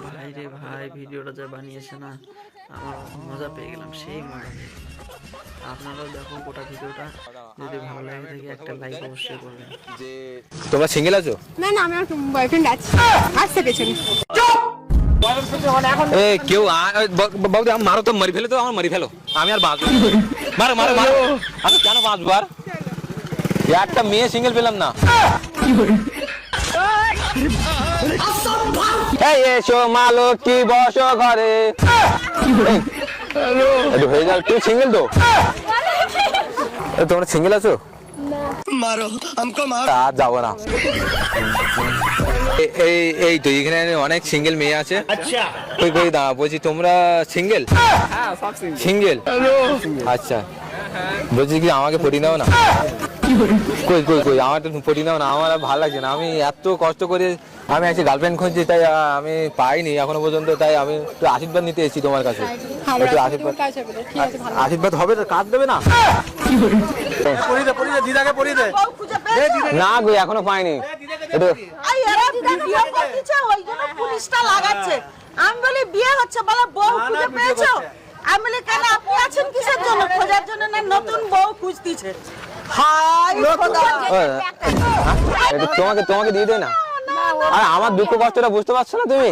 ভাই রে ভাই, ভিডিওটা যা বানিয়েছে না, আমার মজা পেয়ে গেলাম, সেই মজা পেয়ে গেলাম। আপনারাও দেখো গোটা ভিডিওটা, যদি ভালো লাগে থাকে একটা লাইক অবশ্যই করবেন। যে তোমরা সিঙ্গেল আছো? না না, আমার বয়ফ্রেন্ড আছে, আসছে পেছনে। এ কেউ বাবু আমি মারো তো, মারি ফেলে তো, আমার মারি ফেলো, আমি আর বাঁচবো। মারো মারো মারো, আমি কেন বাঁচবো আর? একটা মেয়ে সিঙ্গেল পেলাম না। এই এসো মালো কি বসো ঘরে, একটু হয়ে যাও। তুই সিঙ্গেল তো? তোমরা সিঙ্গেল আছো? मारो हमको मारो। আর যাবো না। এই তো এখানে অনেক সিঙ্গেল মেয়ে আছে। আচ্ছা কই কই দা বলছি, তোমরা সিঙ্গেল? হ্যাঁ সব সিঙ্গেল। আচ্ছা বলছি কি আমাকে পটি নাও না? কই কই কই আমার তো পটি নাও না, আমার আর ভালো লাগছে না। আমি এত কষ্ট করে আমি আজকে গার্লফ্রেন্ড খুঁজছি, তাই আমি পাইনি এখনো পর্যন্ত, তাই আমি একটু আশীর্বাদ নিতে এসেছি তোমার কাছে। একটু আশীর্বাদ, আশীর্বাদ হবে তো, কাজ দেবে না? না গো এখনো পাইনি। একটু পুলিশটা লাগাচ্ছে, আমি বলি বিয়ে হচ্ছে, বলে বউ খুঁজে পেয়েছো? আমি বলি কেন, আপনি আছেন কিসের জন্য? খোঁজার জন্য না নতুন বউ খুঁজতেছে? হাই খোদা, তোমাকে দিয়ে দেয় না? আর আমার দুঃখ কষ্টটা বুঝতে পারছো না তুমি?